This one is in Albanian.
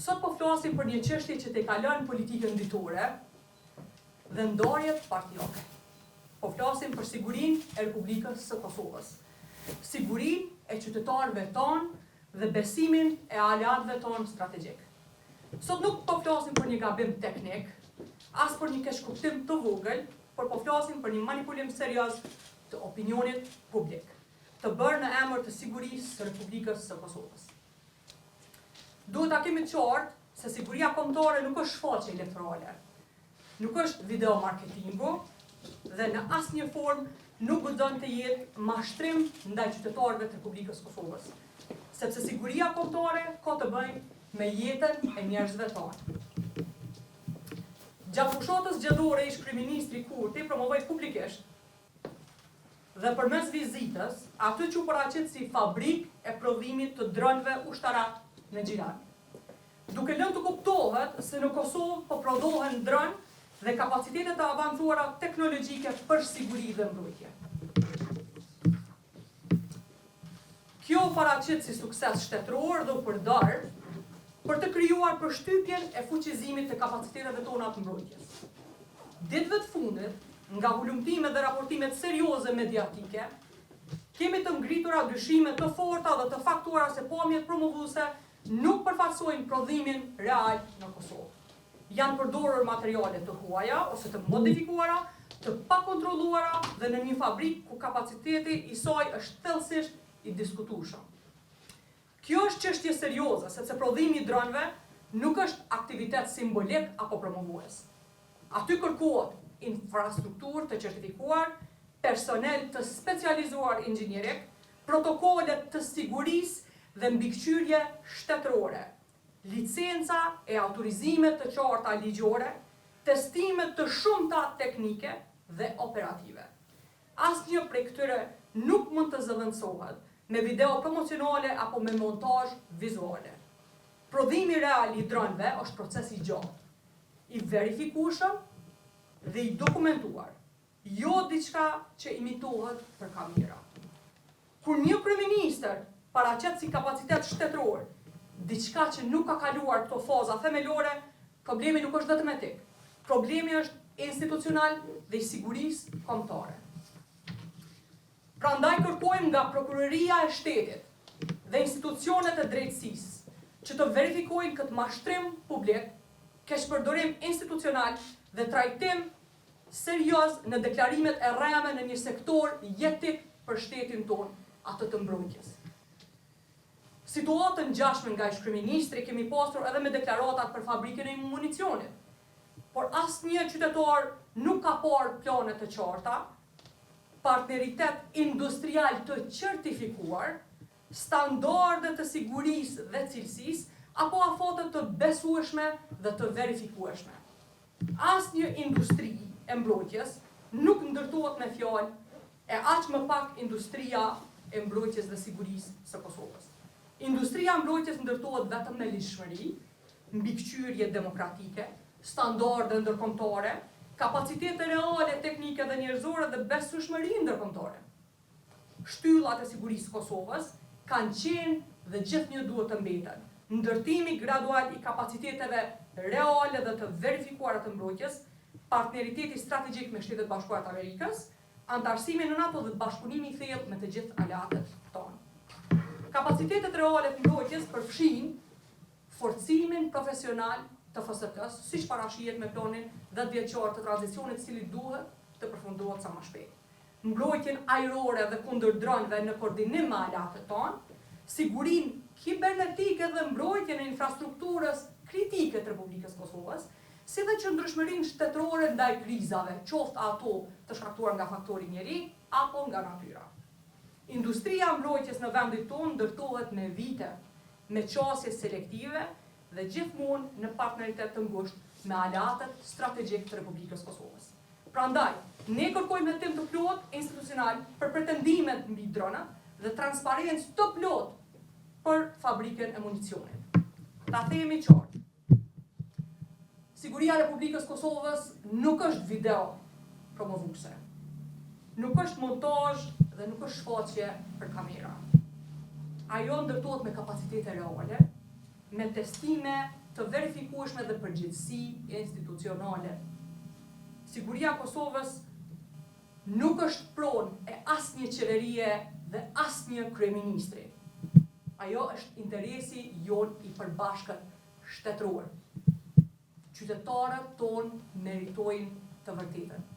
Sot po flasim për një çështje që te kalon politikën ditore dhe ndarjet partijake. Po flasim për sigurinë e Republikës së Kosovës. Sigurinë e qytetarëve tonë dhe besimin e aleatëve tonë strategjik. Sot nuk po flasim për një gabim teknik, as për një keqkuptim të vogël, por po flasim për një manipulim serioz të opinionit publik, të bërë në emër të sigurisë së Republikës së Kosovës. Duhet ta kemi qartë se siguria kombëtare nuk është shfaqje elektorale, nuk është video marketingu dhe në asnjë formë nuk guxon të jetë mashtrim ndaj qytetarëve të Republikës së Kosovës, sepse siguria kombëtare ka të bëjë me jetën e njerëzve tonë. Gjatë fushatës zgjedhore ish kryeministri Kurti promovoi publikisht dhe përmes vizitës aty që paraqet si fabrikë e prodhimit të dronëve ushtarak në Xhiran. Duke lënë të kuptohet se në Kosovë po prodhohen dronë dhe kapacitetet të avancuara teknologjike për siguri dhe mbrojtje. Kjo paraqet si sukses shtetëror dhe u përdor për të krijuar përshtypjen e fuqizimit të kapaciteteve tona të mbrojtjes. Ditëve të fundit, nga hulumtimet dhe raportimet serioze mediatike, kemi të ngritura dyshime të forta dhe të faktuara se pamjet promovuese nuk përfaqësojnë prodhimin real në Kosovë. Janë përdorur materiale të huaja ose të modifikuara, të pakontrolluara dhe në një fabrikë ku kapaciteti i saj është thellësisht i diskutueshëm. Kjo është çështje serioze, sepse prodhimi i dronëve nuk është aktivitet simbolik apo promovues. Aty kërkohet infrastrukturë të certifikuar, personel të specializuar inxhinierik, protokole të sigurisë dhe mbikëqyrje shtetërore, licenca e autorizime të qarta ligjore, testime të shumta teknike dhe operative. Asnjë prej këtyre nuk mund të zëvendësohet me video promocionale apo me montazh vizuale. Prodhimi real i dronëve është proces i gjatë, i verifikueshëm dhe i dokumentuar, jo diçka që imitohet për kamera. Kur një kryeministër paraqet si kapacitet shtetëror diçka që nuk ka kaluar këto faza themelore, problemi nuk është vetëm etik. Problemi është institucional dhe i sigurisë kombëtare. Prandaj kërkojmë nga Prokuroria e Shtetit dhe institucionet e drejtësisë që të verifikojnë këtë mashtrim publik, keqpërdorim institucional dhe trajtim serioz në deklarimet e rreme në një sektor jetik për shtetin tonë, atë të mbrojtjes. Situatën ngjashme nga ish kryeministri kemi pasur edhe me deklaratat për fabrikën e municionit, por asnjë qytetar nuk ka parë plane të qarta, partneritet industrial të certifikuar, standarde të sigurisë dhe cilësisë, apo afate të besueshme dhe të verifikueshme. Asnjë industri e mbrojtjes nuk ndërtohet me fjalë, e aq më pak industria e mbrojtjes dhe sigurisë së Kosovës. Industria e mbrojtjes ndërtohet vetëm me ligjshmëri, mbikëqyrje demokratike, standarde ndërkombëtare, kapacitete reale teknike dhe njerëzore dhe besueshmëri ndërkombëtare. Shtyllat e sigurisë së Kosovës kanë qenë dhe gjithnjë duhet të mbeten. Ndërtimi gradual i kapaciteteve reale dhe të verifikuara të mbrojtjes, partneriteti strategjik me Shtetet Bashkuara të Amerikës, antarësimi në NATO dhe bashkëpunimi i thellë me të gjithë aleatët tonë. Kapacitetet reale të mbrojtjes përfshin forcimin profesional të FSK-s, siç parashihet me planin 10 vjeçor të tranzicionit, i cili duhet të përfundohet sa më shpejt. Mbrojtjen ajrore dhe kundër dronëve në koordinim me aleatët tonë, sigurinë kibernetike dhe mbrojtjen e infrastrukturës kritike të Republikës Kosovës, si dhe qëndrueshmërinë shtetërore ndaj krizave, qoftë ato të shkaktuara nga faktori njeri apo nga natyra. Industria e mbrojtjes në vendin tonë ndërtohet me vite, me qasje selektive dhe gjithmonë në partneritet të ngushtë me aleatët strategjik të Republikës Kosovës. Prandaj, ne kërkojmë hetim të plotë institucional për pretendimet mbi dronat dhe transparencë të plotë për fabrikën e municionit. Ta themi qartë. Siguria e Republikës Kosovës nuk është video promovuese. Nuk është montazh dhe nuk është shfaqje për kamera. Ajo ndërtohet me kapacitete reale, me testime të verifikueshme dhe përgjegjësi institucionale. Siguria e Kosovës nuk është pronë e asnjë qeverie dhe asnjë kryeministri. Ajo është interesi jon i përbashkët shtetëror. Qytetarët tonë meritojnë të vërtetën.